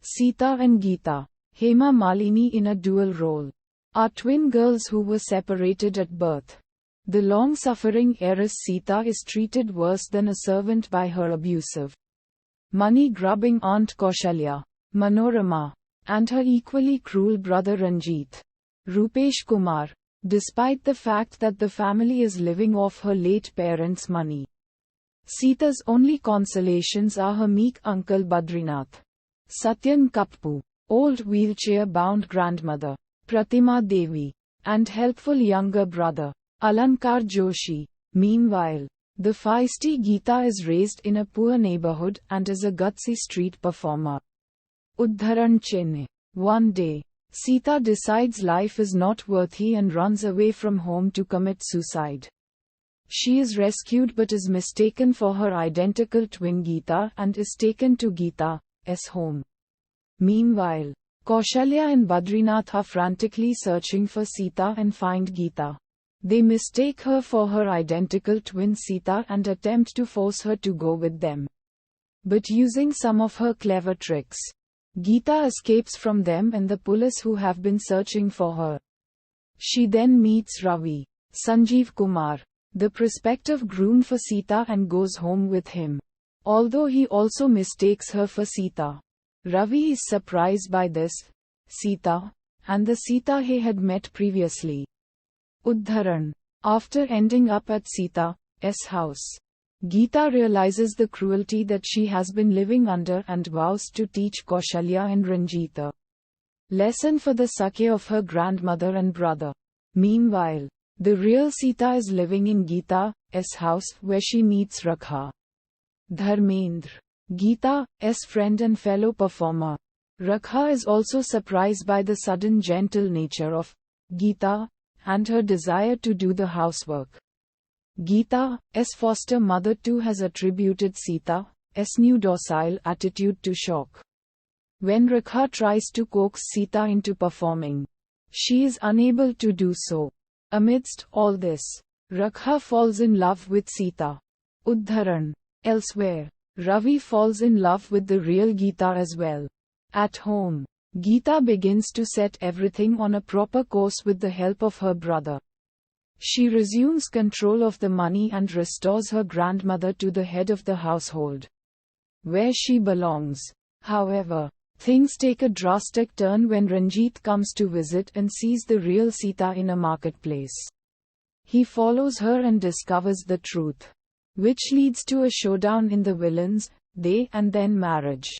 Seeta and Geeta, Hema Malini in a dual role, are twin girls who were separated at birth. The long-suffering heiress Seeta is treated worse than a servant by her abusive, money-grubbing aunt Kaushalya, Manorama, and her equally cruel brother Ranjit, Rupesh Kumar, despite the fact that the family is living off her late parents' money. Seeta's only consolations are her meek uncle Badrinath, Satyan Kappu, old wheelchair-bound grandmother, Pratima Devi, and helpful younger brother, Alankar Joshi. Meanwhile, the feisty Geeta is raised in a poor neighborhood and is a gutsy street performer. Udharan Chennai. One day, Seeta decides life is not worthy and runs away from home to commit suicide. She is rescued but is mistaken for her identical twin Geeta and is taken to Geeta's home. Meanwhile, Kaushalya and Badrinath are frantically searching for Seeta and find Geeta. They mistake her for her identical twin Seeta and attempt to force her to go with them. But using some of her clever tricks, Geeta escapes from them and the police who have been searching for her. She then meets Ravi, Sanjeev Kumar, the prospective groom for Seeta, and goes home with him. Although he also mistakes her for Seeta, Ravi is surprised by this, Seeta, and the Seeta he had met previously. Udharan. After ending up at Seeta's house, Geeta realizes the cruelty that she has been living under and vows to teach Kaushalya and Ranjit a lesson for the sakya of her grandmother and brother. Meanwhile, the real Seeta is living in Geeta's house where she meets Rakha, Dharmendra, Geeta's friend and fellow performer. Rakha is also surprised by the sudden gentle nature of Geeta and her desire to do the housework. Geeta's foster mother too has attributed Seeta's new docile attitude to shock. When Rakha tries to coax Seeta into performing, she is unable to do so. Amidst all this, Rakha falls in love with Seeta. Udharan. Elsewhere, Ravi falls in love with the real Geeta as well. At home, Geeta begins to set everything on a proper course with the help of her brother. She resumes control of the money and restores her grandmother to the head of the household, where she belongs. However, things take a drastic turn when Ranjit comes to visit and sees the real Seeta in a marketplace. He follows her and discovers the truth, which leads to a showdown in the villains' day and then marriage.